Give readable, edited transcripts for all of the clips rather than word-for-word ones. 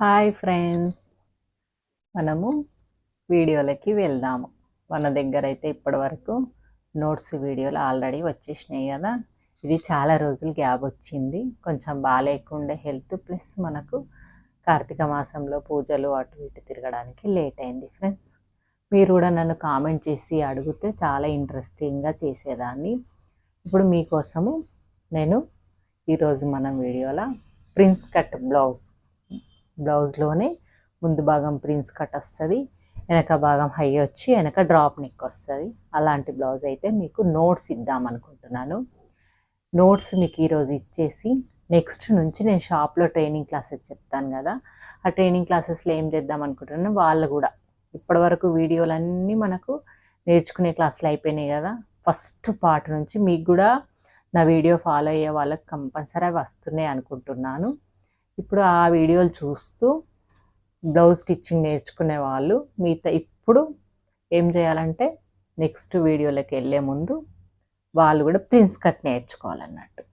Hi friends, మనము వీడియోలకి వెళ్దాము. మన దగ్గర అయితే ఇప్పటివరకు నోట్స్ వీడియోలు ఆల్రెడీ వచ్చేసినాయి కదా. ఇది చాలా రోజులు గ్యాప్ వచ్చింది, కొంచెం బాగాలేకుండే హెల్త్, ప్లస్ మనకు కార్తీక మాసంలో పూజలు అటు ఇటు తిరగడానికి లేట్ అయింది. ఫ్రెండ్స్, మీరు కూడా నన్ను కామెంట్ చేసి అడిగితే చాలా ఇంట్రెస్టింగ్గా చేసేదాన్ని. ఇప్పుడు మీకోసము నేను ఈరోజు మనం వీడియోలో ప్రిన్స్ కట్ బ్లౌజ్లోనే ముందు భాగం ప్రిన్స్ కట్ వస్తుంది, వెనక భాగం హై వచ్చి వెనక డ్రాప్ నెక్ వస్తుంది. అలాంటి బ్లౌజ్ అయితే మీకు నోట్స్ ఇద్దామనుకుంటున్నాను. నోట్స్ మీకు ఈరోజు ఇచ్చేసి నెక్స్ట్ నుంచి నేను షాప్లో ట్రైనింగ్ క్లాసెస్ చెప్తాను కదా, ఆ ట్రైనింగ్ క్లాసెస్లో ఏం చేద్దాం అనుకుంటున్నాను. వాళ్ళు కూడా ఇప్పటివరకు వీడియోలన్నీ మనకు నేర్చుకునే క్లాసులు అయిపోయినాయి కదా. ఫస్ట్ పార్ట్ నుంచి మీకు కూడా నా వీడియో ఫాలో అయ్యే వాళ్ళకి కంపల్సరీ వస్తున్నాయి అనుకుంటున్నాను. ఇప్పుడు ఆ వీడియోలు చూస్తూ బ్లౌజ్ స్టిచ్చింగ్ నేర్చుకునే వాళ్ళు మిగతా ఇప్పుడు ఏం చేయాలంటే నెక్స్ట్ వీడియోలోకి వెళ్ళే ముందు వాళ్ళు కూడా ప్రిన్స్ కట్ నేర్చుకోవాలన్నట్టు.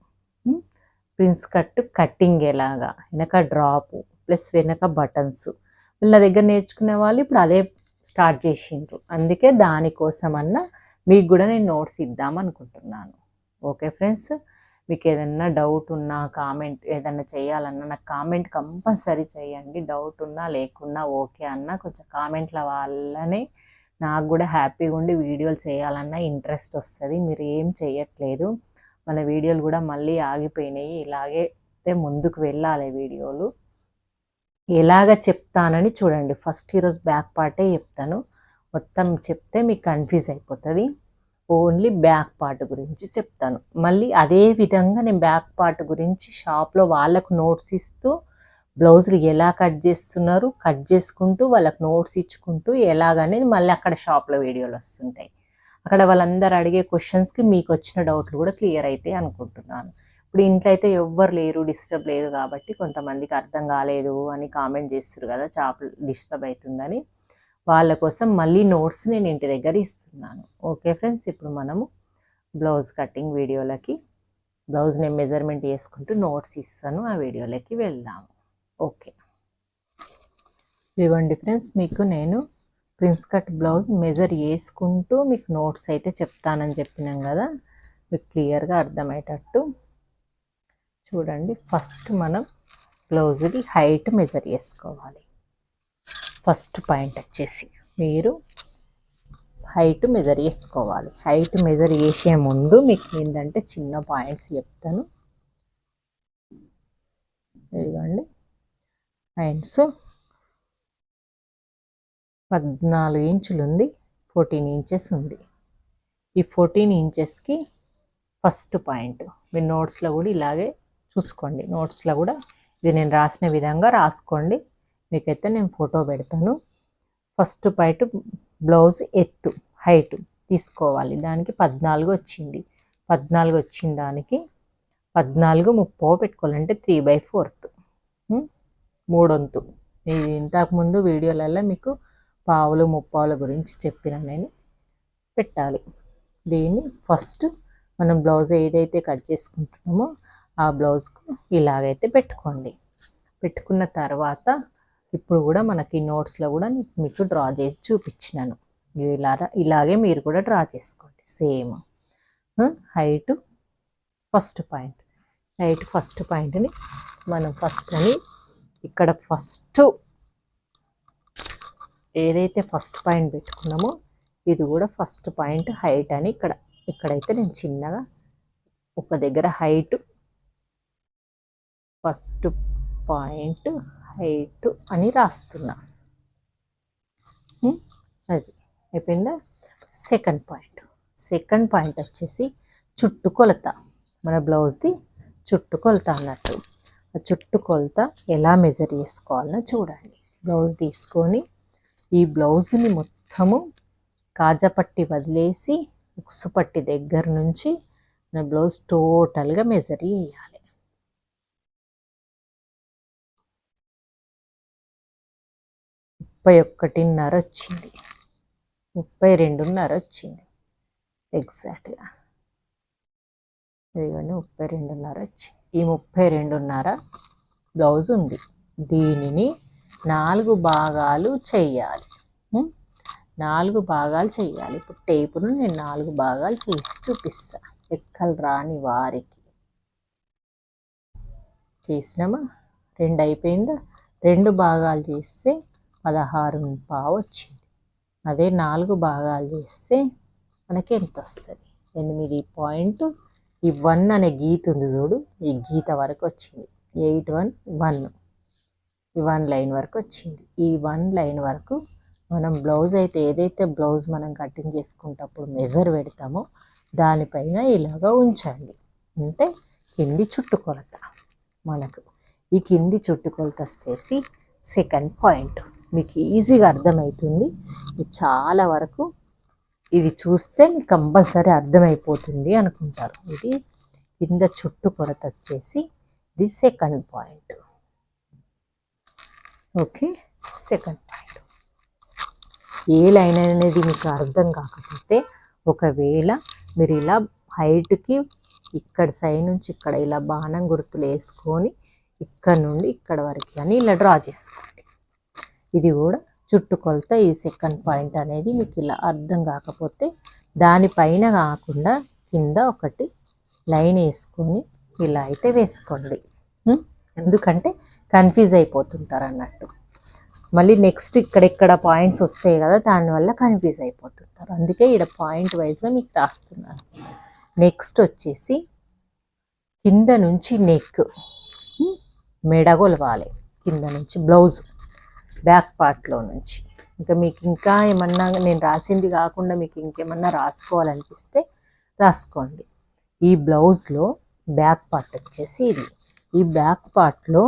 ప్రిన్స్ కట్ కట్టింగ్ ఎలాగా, వెనక డ్రాపు ప్లస్ వెనక బటన్స్ వీళ్ళ దగ్గర నేర్చుకునే వాళ్ళు ఇప్పుడు అదే స్టార్ట్ చేసిండ్రు. అందుకే దానికోసమన్నా మీకు కూడా నేను నోట్స్ ఇద్దామనుకుంటున్నాను. ఓకే ఫ్రెండ్స్, మీకు ఏదన్నా డౌట్ ఉన్నా కామెంట్, ఏదన్నా చేయాలన్నా నాకు కామెంట్ కంపల్సరీ చేయండి. డౌట్ ఉన్నా లేకున్నా ఓకే అన్నా కొంచెం కామెంట్ల వల్లనే నాకు కూడా హ్యాపీగా ఉండి వీడియోలు చేయాలన్నా ఇంట్రెస్ట్ వస్తుంది. మీరు ఏం చేయట్లేదు, మన వీడియోలు కూడా మళ్ళీ ఆగిపోయినాయి. ఇలాగే ముందుకు వెళ్ళాలి వీడియోలు. ఎలాగ చెప్తానని చూడండి. ఫస్ట్ ఈరోజు బ్యాక్ పార్టే చెప్తాను, మొత్తం చెప్తే మీకు కన్ఫ్యూజ్ అయిపోతుంది. ఓన్లీ బ్యాక్ పార్ట్ గురించి చెప్తాను. మళ్ళీ అదే విధంగా నేను బ్యాక్ పార్ట్ గురించి షాప్లో వాళ్ళకు నోట్స్ ఇస్తూ బ్లౌజులు ఎలా కట్ చేస్తున్నారు, కట్ చేసుకుంటూ వాళ్ళకు నోట్స్ ఇచ్చుకుంటూ ఎలాగనేది మళ్ళీ అక్కడ షాప్లో వీడియోలు వస్తుంటాయి. అక్కడ వాళ్ళందరూ అడిగే క్వశ్చన్స్కి మీకు వచ్చిన డౌట్లు కూడా క్లియర్ అవుతాయి అనుకుంటున్నాను. ఇప్పుడు ఇంట్లో అయితే ఎవ్వరు లేరు, డిస్టర్బ్ లేదు కాబట్టి కొంతమందికి అర్థం కాలేదు అని కామెంట్ చేస్తారు కదా, షాప్ డిస్టర్బ్ అవుతుందని. వాళ్ళ కోసం మళ్ళీ నోట్స్ నేను ఇంటి దగ్గర ఇస్తున్నాను. ఓకే ఫ్రెండ్స్, ఇప్పుడు మనము బ్లౌజ్ కటింగ్ వీడియోలకి బ్లౌజ్ నేను మెజర్మెంట్ చేసుకుంటూ నోట్స్ ఇస్తాను, ఆ వీడియోలకి వెళ్దాము. ఓకే, ఇవ్వండి ఫ్రెండ్స్, మీకు నేను ప్రిన్స్ కట్ బ్లౌజ్ మెజర్ చేసుకుంటూ మీకు నోట్స్ అయితే చెప్తానని చెప్పినాం కదా, మీకు క్లియర్గా అర్థమయ్యేటట్టు చూడండి. ఫస్ట్ మనం బ్లౌజ్ది హైట్ మెజర్ చేసుకోవాలి. ఫస్ట్ పాయింట్ వచ్చేసి మీరు హైట్ మెజర్ చేసుకోవాలి. హైట్ మెజర్ చేసే ముందు మీకు ఏంటంటే చిన్న పాయింట్స్ చెప్తాను. ఇదిగోండి, పాయింట్స్ 14 ఇంచులు ఉంది, 14 ఇంచెస్ ఉంది. ఈ 14 ఇంచెస్కి ఫస్ట్ పాయింట్ మీ నోట్స్లో కూడా ఇలాగే చూసుకోండి. నోట్స్లో కూడా ఇది నేను రాసిన విధంగా రాసుకోండి. మీకైతే నేను ఫోటో పెడతాను. ఫస్ట్ పాయింట్ బ్లౌజ్ ఎత్తు హైట్ తీసుకోవాలి. దానికి 14 వచ్చింది. 14 వచ్చిన దానికి 14:30 పెట్టుకోవాలంటే 3/4, 3/4. ఇది ఇంతకుముందు వీడియోలలో మీకు పావులు ముప్పావుల గురించి చెప్పిన నేను పెట్టాలి. దీన్ని ఫస్ట్ మనం బ్లౌజ్ ఏదైతే కట్ చేసుకుంటున్నామో ఆ బ్లౌజ్కు ఇలాగైతే పెట్టుకోండి. పెట్టుకున్న తర్వాత ఇప్పుడు కూడా మనకి నోట్స్లో కూడా మీకు డ్రా చేసి చూపించినాను. ఇలాగే మీరు కూడా డ్రా చేసుకోండి same. Height first point, height first పాయింట్ని మనం ఫస్ట్ అని ఇక్కడ ఫస్ట్ ఏదైతే ఫస్ట్ పాయింట్ పెట్టుకున్నామో ఇది కూడా ఫస్ట్ పాయింట్ హైట్ అని ఇక్కడైతే నేను చిన్నగా ఒక దగ్గర హైట్ ఫస్ట్ పాయింట్ హైట్ అని రాస్తున్నా. అది అయిపోయిందా. సెకండ్ పాయింట్ వచ్చేసి చుట్టుకొలత, మన బ్లౌజ్ది చుట్టుకొలత అన్నట్టు. ఆ చుట్టుకొలత ఎలా మెజర్ చేసుకోవాలో చూడండి. బ్లౌజ్ తీసుకొని ఈ బ్లౌజ్ని మొత్తము కాజాపట్టి వదిలేసి ఉక్సుపట్టి దగ్గర నుంచి నా బ్లౌజ్ టోటల్గా మెజర్ చేయాలి. ముప్పై 31.5 వచ్చింది, 32.5 వచ్చింది ఎగ్జాక్ట్గా. ఇదిగోండి 32.5 వచ్చింది. ఈ 32.5 బ్లౌజ్ ఉంది. దీనిని 4 భాగాలు చెయ్యాలి. 4 భాగాలు చెయ్యాలి. ఇప్పుడు టేపును నేను 4 భాగాలు చేసి చూపిస్తా లెక్కలు రాని వారికి. చేసినామా? 2 అయిపోయిందా? 2 భాగాలు చేస్తే 16.5 వచ్చింది. అదే 4 భాగాలు చేస్తే మనకి ఎంత వస్తుంది? 8 ఈ 1 అనే గీత ఉంది చూడు, ఈ గీత వరకు వచ్చింది. 8 1 1 ఈ 1 లైన్ వరకు వచ్చింది. ఈ 1 లైన్ వరకు మనం బ్లౌజ్ అయితే ఏదైతే బ్లౌజ్ మనం కటింగ్ చేసుకుంటప్పుడు మెజర్ పెడతామో దానిపైన ఇలాగా ఉంచండి. అంటే కింది చుట్టుకొలత. మనకు ఈ కింది చుట్టుకొలత వచ్చేసి సెకండ్ పాయింట్. మీకు ఈజీగా అర్థమవుతుంది. చాలా వరకు ఇది చూస్తే మీకు కంపల్సరీ అర్థమైపోతుంది అనుకుంటారు. ఇది కింద చుట్టుకొలత వచ్చేసి ఇది second point. Okay, second point. A line అనేది మీకు అర్థం కాకపోతే ఒకవేళ మీరు ఇలా హైట్కి ఇక్కడ సైడ్ నుంచి ఇక్కడ ఇలా బాణం గుర్తులు వేసుకొని ఇక్కడ నుండి ఇక్కడ వరకు అని ఇలా డ్రా చేసుకోండి. ఇది కూడా చుట్టుకొలత. ఈ సెకండ్ పాయింట్ అనేది మీకు ఇలా అర్థం కాకపోతే దానిపైన కాకుండా కింద ఒకటి లైన్ వేసుకొని ఇలా అయితే వేసుకోండి. ఎందుకంటే కన్ఫ్యూజ్ అయిపోతుంటారు అన్నట్టు. మళ్ళీ నెక్స్ట్ ఇక్కడెక్కడ పాయింట్స్ వస్తాయి కదా, దానివల్ల కన్ఫ్యూజ్ అయిపోతుంటారు. అందుకే ఇక్కడ పాయింట్ వైజ్గా మీకు రాస్తున్నాను. నెక్స్ట్ వచ్చేసి కింద నుంచి నెక్ మెడగొలవాలి. కింద నుంచి బ్లౌజ్ బ్యాక్ పార్ట్లో నుంచి. ఇంకా మీకు ఇంకా ఏమన్నా నేను రాసింది కాకుండా మీకు ఇంకేమన్నా రాసుకోవాలనిపిస్తే రాసుకోండి. ఈ బ్లౌజ్లో బ్యాక్ పార్ట్ వచ్చేసి ఇది. ఈ బ్యాక్ పార్ట్లో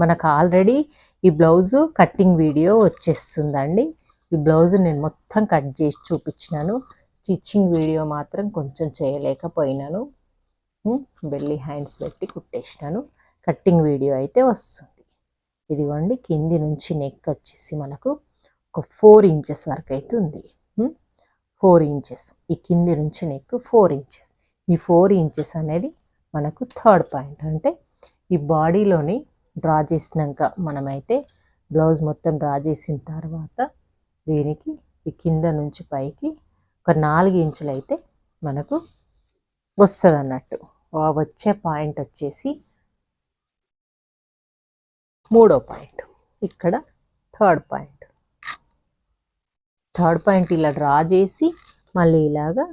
మనకు ఆల్రెడీ ఈ బ్లౌజు కట్టింగ్ వీడియో వచ్చేస్తుందండి. ఈ బ్లౌజ్ నేను మొత్తం కట్ చేసి చూపించినాను. స్టిచ్చింగ్ వీడియో మాత్రం కొంచెం చేయలేకపోయినాను. బెల్లీ హ్యాండ్స్ పెట్టి కుట్టేసినాను. కట్టింగ్ వీడియో అయితే వస్తుంది. ఇదిగోండి, కింది నుంచి నెక్ వచ్చేసి మనకు ఒక 4 ఇంచెస్ వరకు అయితే ఉంది. 4 ఇంచెస్ ఈ కింది నుంచి నెక్ 4 ఇంచెస్. ఈ 4 ఇంచెస్ అనేది మనకు థర్డ్ పాయింట్. అంటే ఈ బాడీలోని డ్రా చేసినాక మనమైతే బ్లౌజ్ మొత్తం డ్రా చేసిన తర్వాత దీనికి ఈ కింద నుంచి పైకి ఒక 4 ఇంచులు అయితే మనకు వస్తుంది అన్నట్టు. వచ్చే పాయింట్ వచ్చేసి మూడో పాయింట్. ఇక్కడ థర్డ్ పాయింట్. థర్డ్ పాయింట్ ఇలా డ్రా చేసి మళ్ళీ ఇలాగా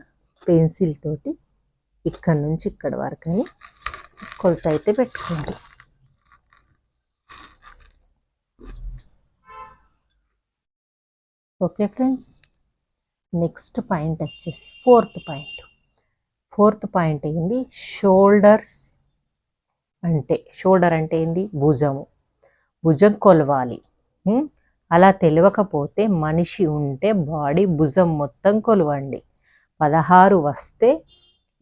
పెన్సిల్ తోటి ఇక్కడ నుంచి ఇక్కడ వరకు అని కొలత అయితే పెట్టుకోండి. ఓకే ఫ్రెండ్స్, నెక్స్ట్ పాయింట్ వచ్చేసి ఫోర్త్ పాయింట్. ఫోర్త్ పాయింట్ ఏంది? షోల్డర్స్. అంటే షోల్డర్ అంటే ఏంది? భుజము. భుజం కొలవాలి. అలా తెలియకపోతే మనిషి ఉంటే బాడీ భుజం మొత్తం కొలవండి. 16 వస్తే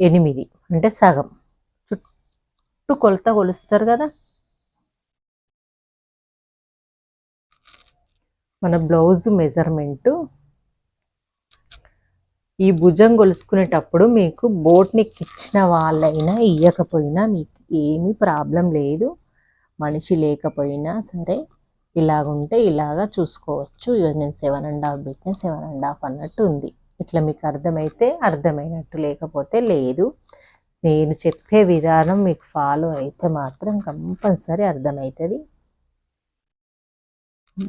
8 అంటే సగం. చుట్టూ కొలత కొలుస్తారు కదా. మన బ్లౌజ్ మెజర్మెంటు ఈ భుజం కొలుసుకునేటప్పుడు మీకు బోట్ నెక్ ఇచ్చిన వాళ్ళైనా ఇవ్వకపోయినా మీకు ఏమీ ప్రాబ్లం లేదు. మనిషి లేకపోయినా సరే ఇలాగుంటే ఇలాగా చూసుకోవచ్చు. నేను 7.5 పెట్టిన 7.5 అన్నట్టు ఉంది. ఇట్లా మీకు అర్థమైతే అర్థమైనట్టు, లేకపోతే లేదు. నేను చెప్పే విధానం మీకు ఫాలో అయితే మాత్రం కంపల్సరీ అర్థమవుతుంది.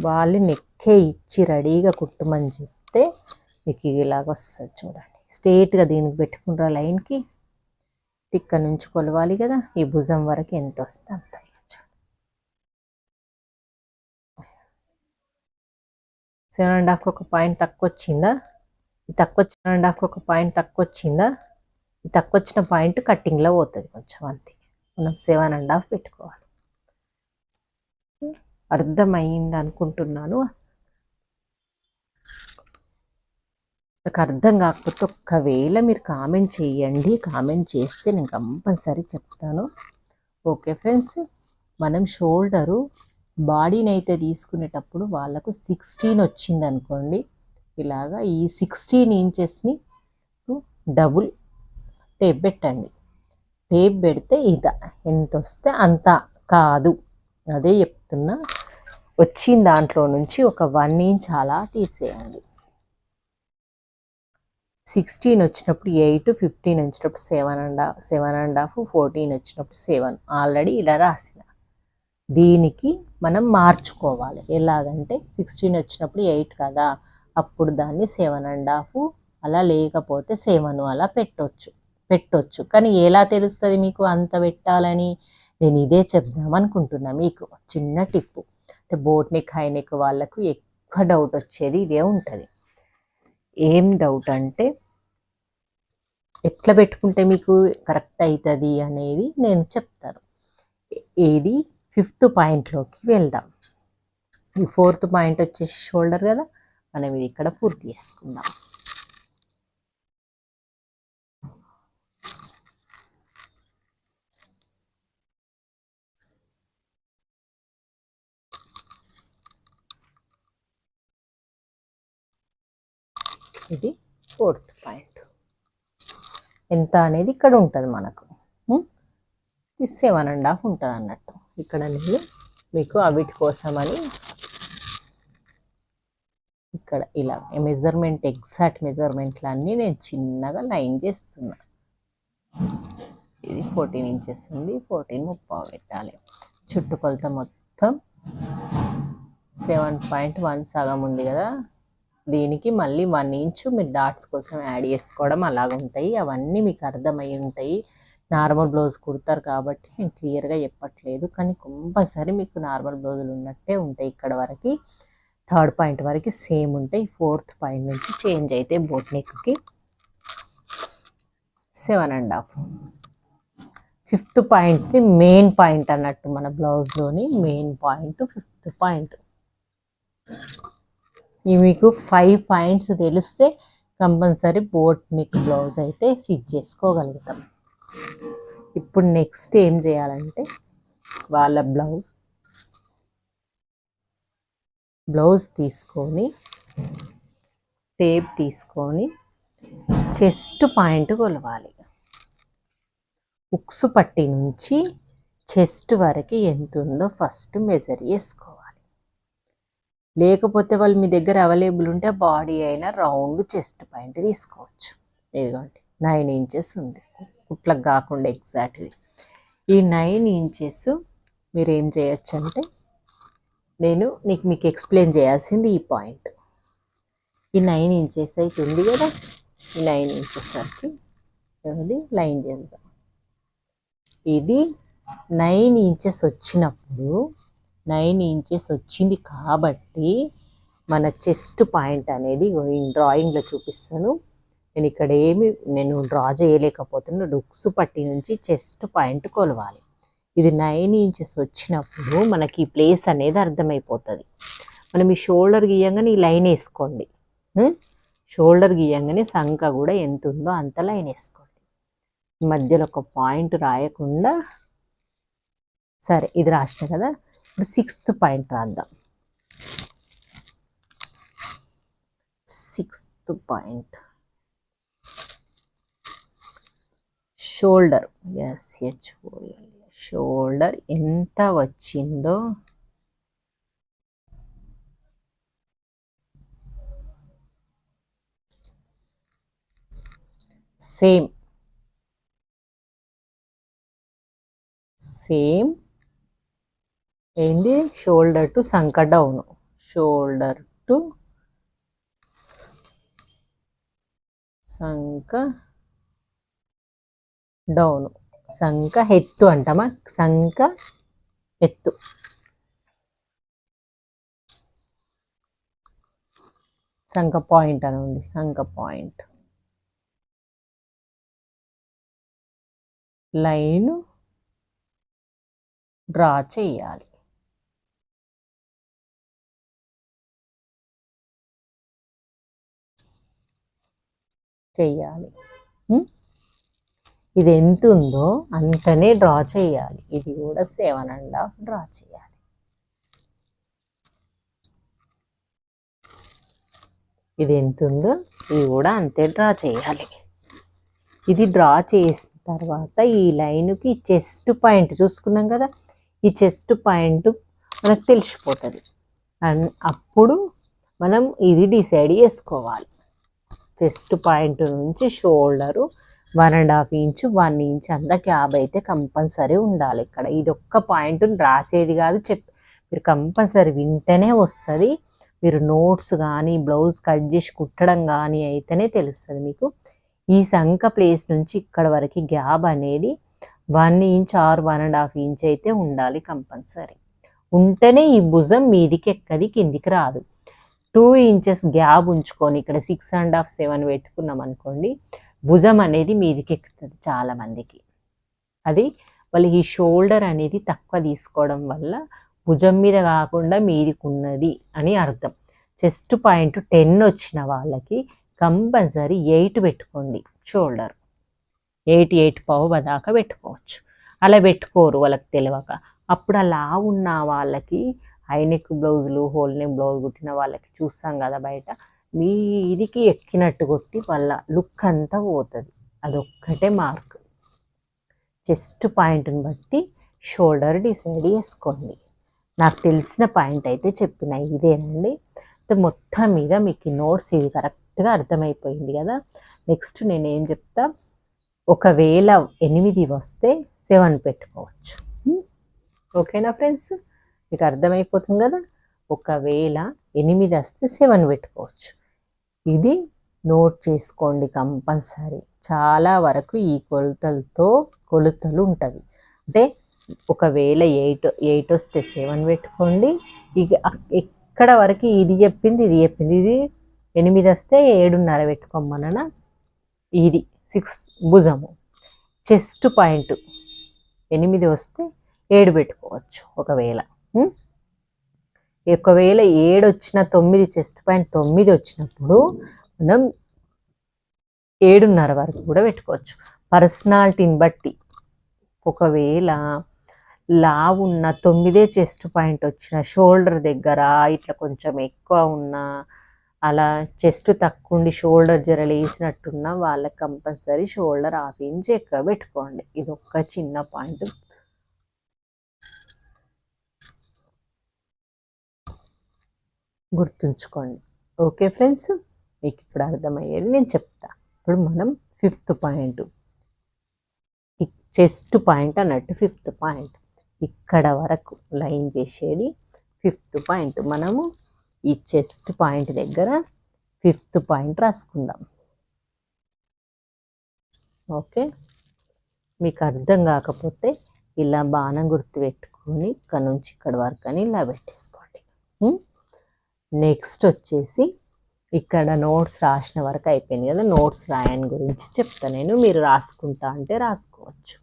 వాళ్ళు నెక్కే ఇచ్చి రెడీగా కుట్టమని చెప్తే మీకు ఇలాగ వస్తుంది. చూడండి, స్ట్రేట్గా దీనికి పెట్టుకుంటారు లైన్కి. ఇక్కడ నుంచి కొలవాలి కదా, ఈ భుజం వరకు ఎంత వస్తే అంత. 7.5 ఒక పాయింట్ తక్కువ వచ్చిందా? తక్కువ 7.5 ఒక పాయింట్ తక్కువ వచ్చిందా? ఈ తక్కువ వచ్చిన పాయింట్ కట్టింగ్లో పోతుంది కొంచెం, అంతే. మనం 7.5 పెట్టుకోవాలి. అర్థమైంది అనుకుంటున్నాను. నాకు అర్థం కాకపోతే ఒక్కవేళ మీరు కామెంట్ చేయండి. కామెంట్ చేస్తే నేను కంపల్సరీ చెప్తాను. ఓకే ఫ్రెండ్స్, మనం షోల్డరు బాడీని అయితే తీసుకునేటప్పుడు వాళ్ళకు 16 వచ్చింది అనుకోండి. ఇలాగా ఈ 16 ఇంచెస్ని డబుల్ టేప్ పెట్టండి. పెడితే ఇదా ఎంత వస్తే అంత కాదు, అదే చెప్తున్నా. వచ్చిన దాంట్లో నుంచి ఒక 1 ఇంచ్ అలా తీసేయండి. 16 వచ్చినప్పుడు 8, 15 వచ్చినప్పుడు 7.5, 14 వచ్చినప్పుడు 7 ఆల్రెడీ ఇలా రాసిన. దీనికి మనం మార్చుకోవాలి. ఎలాగంటే 16 వచ్చినప్పుడు 8 కదా, అప్పుడు దాన్ని 7.5 అలా, లేకపోతే 7 అలా పెట్టొచ్చు. కానీ ఎలా తెలుస్తుంది మీకు అంత పెట్టాలని? నేను ఇదే చెప్దాం అనుకుంటున్నా. మీకు చిన్న టిప్పు, అంటే బోట్ నెక్, హై నెక్ వాళ్ళకు ఎక్కువ డౌట్ వచ్చేది ఇదే ఉంటుంది. ఏం డౌట్ అంటే ఎట్లా పెట్టుకుంటే మీకు కరెక్ట్ అవుతుంది అనేది నేను చెప్తాను. ఇది 5th పాయింట్లోకి వెళ్దాం. ఈ 4th పాయింట్ వచ్చేసి షోల్డర్ కదా, మనం ఇది ఇక్కడ పూర్తి చేసుకుందాం. ఇది 4th పాయింట్. ఎంత అనేది ఇక్కడ ఉంటుంది మనకు. ఇది 7.5 ఉంటుంది అన్నట్టు. ఇక్కడ నేను మీకు అవిటి కోసమని ఇక్కడ ఇలా మెజర్మెంట్, ఎగ్జాక్ట్ మెజర్మెంట్లన్నీ నేను చిన్నగా లైన్ చేస్తున్నా. ఇది 14 ఇంచెస్ ఉంది, 14.5 పెట్టాలి. చుట్టుకొలత మొత్తం 7.1 సగం ఉంది కదా, దీనికి మళ్ళీ 1 ఇంచు మీరు డాట్స్ కోసం యాడ్ చేసుకోవడం అలాగుంటాయి. అవన్నీ మీకు అర్థమై ఉంటాయి. నార్మల్ బ్లౌజ్ కుడతారు కాబట్టి నేను క్లియర్గా చెప్పట్లేదు, కానీ కంపల్సరీ మీకు నార్మల్ బ్లౌజులు ఉన్నట్టే ఉంటాయి. ఇక్కడ వరకు 3rd పాయింట్ వరకు సేమ్ ఉంటాయి. 4th పాయింట్ నుంచి చేంజ్ అయితే బోట్ నెక్కి 7.5. 5th పాయింట్ని మెయిన్ పాయింట్ అన్నట్టు, మన బ్లౌజ్లోని మెయిన్ పాయింట్ 5th పాయింట్. ఇవి మీకు 5 పాయింట్స్ తెలిస్తే కంపల్సరీ బోట్ నెక్ బ్లౌజ్ అయితే స్టిచ్ చేసుకోగలుగుతాం. ఇప్పుడు నెక్స్ట్ ఏం చేయాలంటే వాళ్ళ బ్లౌజ్ తీసుకొని టేప్ తీసుకొని చెస్ట్ పాయింట్ కొలవాలి. ఉక్సు పట్టి నుంచి చెస్ట్ వరకు ఎంత ఉందో ఫస్ట్ మెజర్ చేసుకోవాలి. లేకపోతే వాళ్ళు మీ దగ్గర అవైలబుల్ ఉంటే బాడీ అయినా రౌండ్ చెస్ట్ పాయింట్ తీసుకోవచ్చు. ఇదిగోండి 9 ఇంచెస్ ఉంది, కుట్లకు కాకుండా ఎగ్జాక్ట్లీ. ఈ 9 ఇంచెస్ మీరు ఏం చేయొచ్చు అంటే, నేను మీకు ఎక్స్ప్లెయిన్ చేయాల్సింది ఈ పాయింట్. ఈ 9 ఇంచెస్ అయితే ఉంది కదా, ఈ 9 ఇంచెస్ వరకు ఇది లైన్ చేద్దాం. ఇది 9 ఇంచెస్ వచ్చినప్పుడు 9 ఇంచెస్ వచ్చింది కాబట్టి మన చెస్ట్ పాయింట్ అనేది డ్రాయింగ్లో చూపిస్తాను. నేను ఇక్కడ నేను డ్రా చేయలేకపోతున్నా. డుక్స్ పట్టి నుంచి చెస్ట్ పాయింట్ కొలవాలి. ఇది 9 ఇంచెస్ వచ్చినప్పుడు మనకి ఈ ప్లేస్ అనేది అర్థమైపోతుంది. మనం ఈ షోల్డర్ గీయంగానే ఈ లైన్ వేసుకోండి. షోల్డర్ గీయంగానే సంఖ కూడా ఎంత ఉందో అంత లైన్ వేసుకోండి. మధ్యలో ఒక పాయింట్ రాయకుండా. సరే, ఇది రాసిన కదా, ఇప్పుడు 6th పాయింట్ రాద్దాం. 6th point shoulder. షోల్డర్ ఎంత వచ్చిందో సేమ్ ఏంది, షోల్డర్ టు సంక డౌన్, షోల్డర్ టు సంక డౌన్, సంక ఎత్తు అంటామా, సంక ఎత్తు. సంక పాయింట్ అనండి, సంక పాయింట్. లైన్ డ్రా చేయాలి. ఇది ఎంత ఉందో అంతనే డ్రా చేయాలి. ఇది కూడా 7.5 డ్రా చేయాలి. ఇది ఎంత ఉందో ఇది కూడా అంతే డ్రా చేయాలి. ఇది డ్రా చేసిన తర్వాత ఈ లైన్కి చెస్ట్ పాయింట్ చూసుకున్నాం కదా, ఈ చెస్ట్ పాయింట్ మనకు తెలిసిపోతుంది. అండ్ అప్పుడు మనం ఇది డిసైడ్ చేసుకోవాలి. చెస్ట్ పాయింట్ నుంచి షోల్డరు 1.5 ఇంచు 1 ఇంచ్ అంతా క్యాబ్ అయితే కంపల్సరీ ఉండాలి. ఇక్కడ ఇది ఒక్క పాయింట్ రాసేది కాదు, మీరు కంపల్సరీ వింటేనే వస్తుంది. మీరు నోట్స్ కానీ బ్లౌజ్ కట్ చేసి కుట్టడం కానీ అయితేనే తెలుస్తుంది మీకు. ఈ సంక ప్లేస్ నుంచి ఇక్కడ వరకు గ్యాప్ అనేది 1 ఇంచ్ ఆర్ 1.5 ఇంచ్ అయితే ఉండాలి కంపల్సరీ. ఉంటేనే ఈ భుజం మీదికి ఎక్కది, కిందికి రాదు. 2 ఇంచెస్ గ్యాప్ ఉంచుకొని ఇక్కడ 6.5 7 పెట్టుకున్నాం అనుకోండి, భుజం అనేది మీదికి ఎక్కుతుంది చాలా మందికి. అది వాళ్ళు ఈ షోల్డర్ అనేది తక్కువ తీసుకోవడం వల్ల భుజం మీద కాకుండా మీదికి ఉన్నది అని అర్థం. చెస్ట్ పాయింట్ 10 వచ్చిన వాళ్ళకి కంపల్సరీ 8 పెట్టుకోండి. షోల్డర్ 8 పావు దాకా పెట్టుకోవచ్చు. అలా పెట్టుకోరు వాళ్ళకి తెలియక. అప్పుడు అలా ఉన్న వాళ్ళకి హైనెక్ బ్లౌజులు హోల్ నెక్ బ్లౌజ్ కుట్టిన వాళ్ళకి చూస్తాం కదా బయట, మీదికి ఎక్కినట్టు కొట్టి వాళ్ళ లుక్ అంతా పోతుంది. అదొక్కటే మార్క్. చెస్ట్ పాయింట్ని బట్టి షోల్డర్ డిసైడ్ చేసుకోండి. నాకు తెలిసిన పాయింట్ అయితే చెప్పిన ఇదేనండి. మొత్తం మీద మీకు నోట్స్ ఇది కరెక్ట్గా అర్థమైపోయింది కదా. నెక్స్ట్ నేనేం చెప్తా, ఒకవేళ 8 వస్తే 7 పెట్టుకోవచ్చు. ఓకేనా ఫ్రెండ్స్, మీకు అర్థమైపోతుంది కదా. ఒకవేళ 8 వస్తే 7 పెట్టుకోవచ్చు. ఇది నోట్ చేసుకోండి కంపల్సరీ. చాలా వరకు ఈ కొలతలు ఉంటుంది. అంటే ఒకవేళ 8 వస్తే 7 పెట్టుకోండి. ఇక ఎక్కడ వరకు ఇది చెప్పింది. ఇది 8 వస్తే 7.5 పెట్టుకోమన్న. ఇది 6 భుజము. చెస్ట్ పాయింట్ 8 వస్తే 7 పెట్టుకోవచ్చు. ఒకవేళ 7 వచ్చిన 9 చెస్ట్ పాయింట్ 9 వచ్చినప్పుడు మనం 7.5 వరకు కూడా పెట్టుకోవచ్చు పర్సనాలిటీని బట్టి. ఒకవేళ లావున్న 9 చెస్ట్ పాయింట్ వచ్చిన షోల్డర్ దగ్గర ఇట్లా కొంచెం ఎక్కువ ఉన్న, అలా చెస్ట్ తక్కువ ఉండి షోల్డర్ జరలేసినట్టున్న వాళ్ళకి కంపల్సరీ షోల్డర్ 1/2 ఇంచ్ ఎక్కువ పెట్టుకోండి. ఇది ఒక చిన్న పాయింట్ గుర్తుంచుకోండి. ఓకే ఫ్రెండ్స్, మీకు ఇప్పుడు అర్థమయ్యేది నేను చెప్తా. ఇప్పుడు మనం 5th పాయింట్, చెస్ట్ పాయింట్ అన్నట్టు 5th పాయింట్ ఇక్కడ వరకు లైన్ చేసేది 5th పాయింట్. మనము ఈ చెస్ట్ పాయింట్ దగ్గర 5th పాయింట్ రాసుకుందాం. ఓకే, మీకు అర్థం కాకపోతే ఇలా బాణం గుర్తు పెట్టుకొని ఇక్కడ నుంచి ఇక్కడ వరకు అని ఇలా పెట్టేసుకోండి. నెక్స్ట్ వచ్చేసి ఇక్కడ నోట్స్ రాసిన వరకు అయిపోయింది కదా. నోట్స్ రాయని గురించి చెప్తా నేను, మీరు రాసుకుంటా అంటే రాసుకోవచ్చు.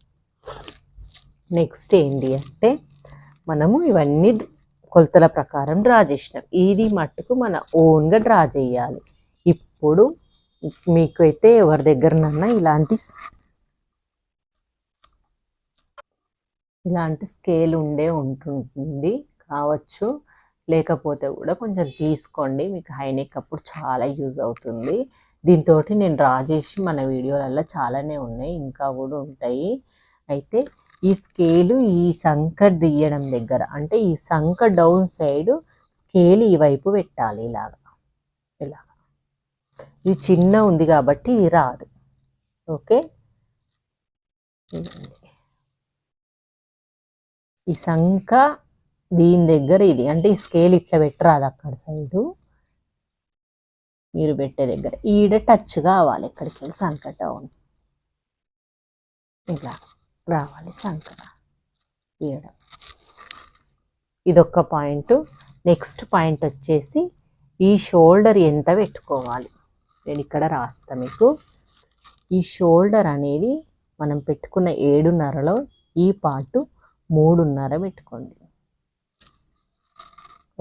నెక్స్ట్ ఏంటి అంటే, మనము ఇవన్నీ కొలతల ప్రకారం డ్రా చేసినాం. ఇది మట్టుకు మన ఓన్గా డ్రా చేయాలి. ఇప్పుడు మీకైతే ఎవరి దగ్గరనన్నా ఇలాంటి స్కేల్ ఉంటుంది కావచ్చు, లేకపోతే కూడా కొంచెం తీసుకోండి. మీకు హైనెక్ అప్పుడు చాలా యూజ్ అవుతుంది. దీంతో నేను డ్రా చేసి మన వీడియోలలో చాలానే ఉన్నాయి, ఇంకా కూడా ఉంటాయి. అయితే ఈ స్కేలు ఈ సంక తీయడం దగ్గర, అంటే ఈ సంక డౌన్ సైడ్ స్కేల్ ఈ వైపు పెట్టాలి. ఇలాగా ఇది చిన్న ఉంది కాబట్టి ఇది రాదు. ఓకే, ఈ సంక దీని దగ్గర ఇది, అంటే ఈ స్కేల్ ఇట్లా పెట్టరాదు అక్కడ సైడు, మీరు పెట్టే దగ్గర ఈడ టచ్ కావాలి. ఎక్కడికి వెళ్ళి సంక డౌన్ ఇలా రావాలి. సంక ఈడ ఇదొక పాయింట్. నెక్స్ట్ పాయింట్ వచ్చేసి ఈ షోల్డర్ ఎంత పెట్టుకోవాలి. నేను ఇక్కడ రాస్తా మీకు. ఈ షోల్డర్ అనేది మనం పెట్టుకున్న 7.5లో ఈ పార్ట్ 3.5 పెట్టుకోండి.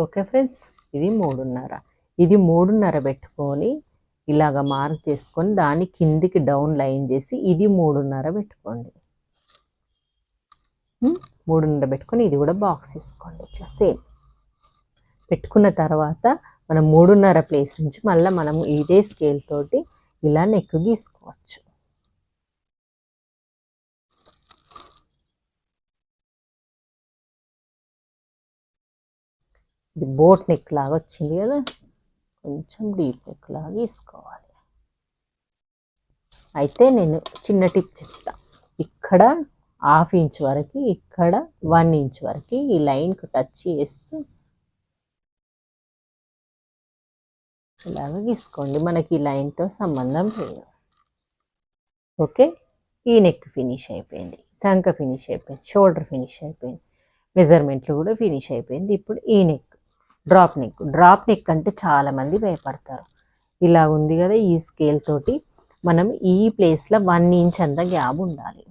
ఓకే ఫ్రెండ్స్, ఇది 3.5. ఇది 3.5 పెట్టుకొని ఇలాగ మార్క్ చేసుకొని దాన్ని కిందికి డౌన్ లైన్ చేసి ఇది 3.5 పెట్టుకోండి. 3.5 పెట్టుకొని ఇది కూడా బాక్స్ వేసుకోండి. ఇట్లా సేమ్ పెట్టుకున్న తర్వాత మనం 3.5 ప్లేస్ నుంచి మళ్ళీ మనం ఇదే స్కేల్ తోటి ఇలా నెక్ గీసుకోవచ్చు. ఇది బోట్ నెక్ లాగా వచ్చింది కదా, కొంచెం డీప్ నెక్ లాగా తీసుకోవాలి. అయితే నేను చిన్న టిప్ చెప్తా. ఇక్కడ 1/2 ఇంచ్ వరకు, ఇక్కడ 1 ఇంచ్ వరకు ఈ లైన్కి టచ్ చేస్తూ ఇలాగ గీసుకోండి. మనకి ఈ లైన్తో సంబంధం లేదు. ఓకే, ఈ నెక్ ఫినిష్ అయిపోయింది, సంక ఫినిష్ అయిపోయింది, షోల్డర్ ఫినిష్ అయిపోయింది, మెజర్మెంట్లు కూడా ఫినిష్ అయిపోయింది. ఇప్పుడు ఈ neck, drop neck. Drop neck అంటే చాలామంది భయపడతారు. ఇలా ఉంది కదా, ఈ స్కేల్ తోటి మనం ఈ ప్లేస్లో 1 ఇంచ్ అంత గ్యాప్ ఉండాలి.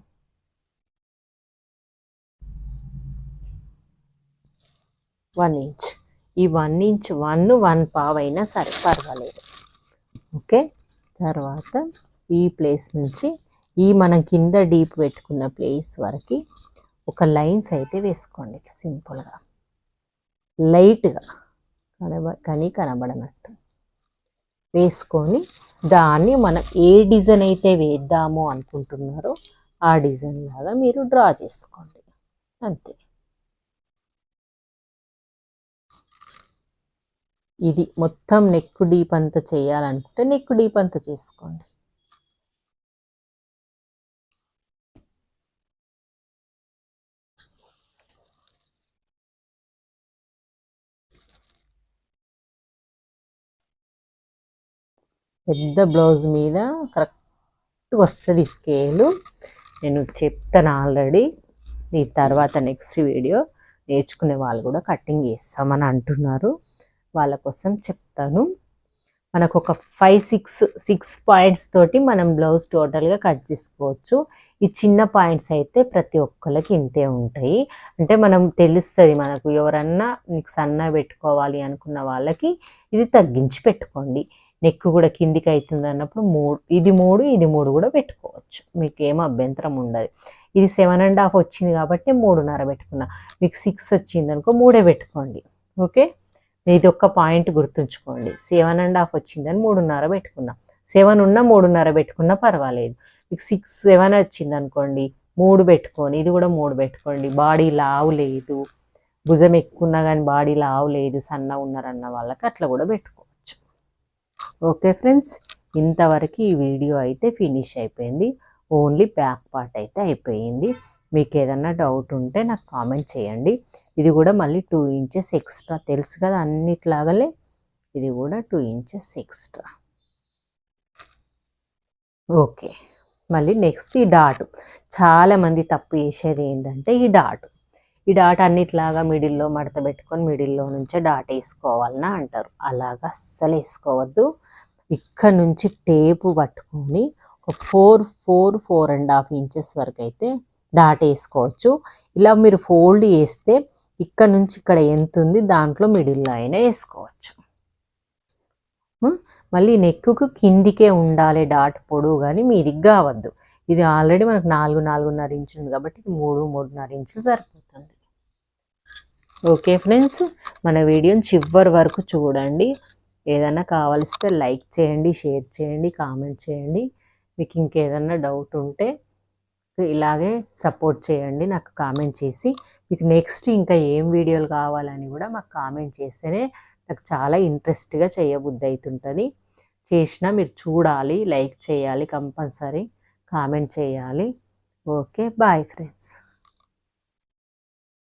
వన్ ఇంచ్, ఈ 1 ఇంచ్ 1.1 అయినా సరే పర్వాలేదు. ఓకే, తర్వాత ఈ ప్లేస్ నుంచి ఈ మనం కింద డీప్ పెట్టుకున్న ప్లేస్ వరకు ఒక లైన్స్ అయితే వేసుకోండి. ఇట్లా సింపుల్గా లైట్గా కనబడనట్టు వేసుకొని దాన్ని మనం ఏ డిజైన్ అయితే వేద్దామో అనుకుంటున్నారో ఆ డిజైన్ లాగా మీరు డ్రా చేసుకోండి, అంతే. ఇది మొత్తం నెక్ డీప్ అంతా చేయాలనుకుంటే నెక్ డీప్ అంతా చేసుకోండి. పెద్ద బ్లౌజ్ మీద కరెక్ట్ వస్తుంది స్కేలు. నేను చెప్తాను ఆల్రెడీ. ఈ తర్వాత నెక్స్ట్ వీడియో నేర్చుకునే వాళ్ళు కూడా కటింగ్ చేస్తామని అంటున్నారు, వాళ్ళ కోసం చెప్తాను. మనకు ఒక 5-6 పాయింట్స్ తోటి మనం బ్లౌజ్ టోటల్గా కట్ చేసుకోవచ్చు. ఈ చిన్న పాయింట్స్ అయితే ప్రతి ఒక్కరికి ఇంతే ఉంటాయి. అంటే మనం తెలుస్తుంది మనకు, ఎవరన్నా నీకు సన్న పెట్టుకోవాలి అనుకున్న వాళ్ళకి ఇది తగ్గించి పెట్టుకోండి. నెక్ కూడా కిందికి అవుతుంది అన్నప్పుడు 3 ఇది 3 కూడా పెట్టుకోవచ్చు, మీకు ఏం అభ్యంతరం ఉండదు. ఇది 7.5 వచ్చింది కాబట్టి 3.5 పెట్టుకున్నా. మీకు 6 వచ్చింది అనుకో 3 పెట్టుకోండి. ఓకే, ఇది ఒక్క పాయింట్ గుర్తుంచుకోండి. 7.5 వచ్చిందని 3.5 పెట్టుకున్నా. 7 ఉన్నా 3.5 పెట్టుకున్నా పర్వాలేదు. మీకు 6-7 వచ్చింది అనుకోండి 3 పెట్టుకొని, ఇది కూడా 3 పెట్టుకోండి. బాడీ లావు లేదు, భుజం ఎక్కున్నా కానీ బాడీ లావు లేదు, సన్న ఉన్నారన్న వాళ్ళకి అట్లా కూడా పెట్టుకోవచ్చు. ఓకే ఫ్రెండ్స్, ఇంతవరకు ఈ వీడియో అయితే ఫినిష్ అయిపోయింది. ఓన్లీ బ్యాక్ పార్ట్ అయితే అయిపోయింది. మీకు ఏదన్నా డౌట్ ఉంటే నాకు కామెంట్ చేయండి. ఇది కూడా మళ్ళీ 2 ఇంచెస్ ఎక్స్ట్రా, తెలుసు కదా అన్నిట్లాగలే, ఇది కూడా 2 ఇంచెస్ ఎక్స్ట్రా. ఓకే, మళ్ళీ నెక్స్ట్ ఈ డాట్. చాలామంది తప్పు చేసేది ఏంటంటే ఈ డాట్ అన్నిట్లాగా మిడిల్లో మడత పెట్టుకొని మిడిల్లో నుంచే డాట్ వేసుకోవాలన్నా అంటారు. అలాగా అస్సలు వేసుకోవద్దు. ఇక్కడ నుంచి టేపు పట్టుకొని ఒక 4.5 ఇంచెస్ వరకు అయితే డాట్ వేసుకోవచ్చు. ఇలా మీరు ఫోల్డ్ చేస్తే ఇక్కడ నుంచి ఇక్కడ ఎంత ఉంది దాంట్లో మిడిల్లో అయినా వేసుకోవచ్చు. మళ్ళీ నెక్కు కిందికే ఉండాలి డాట్ పొడవు, కానీ మీదికి కావద్దు. ఇది ఆల్రెడీ మనకు 4-4.5 ఇంచులు ఉంది కాబట్టి 3-3.5 ఇంచులు సరిపోతుంది. ఓకే ఫ్రెండ్స్, మన వీడియోని చివరి వరకు చూడండి. ఏదైనా కావాల్సితే లైక్ చేయండి, షేర్ చేయండి, కామెంట్ చేయండి. మీకు ఇంకేదన్నా డౌట్ ఉంటే ఇలాగే సపోర్ట్ చేయండి నాకు కామెంట్ చేసి. మీకు నెక్స్ట్ ఇంకా ఏం వీడియోలు కావాలని కూడా మాకు కామెంట్ చేస్తేనే నాకు చాలా ఇంట్రెస్ట్గా చేయబుద్ధి అవుతుంటుంది. చేసినా మీరు చూడాలి, లైక్ చేయాలి, కంపల్సరీ కామెంట్ చేయాలి. Okay, bye friends.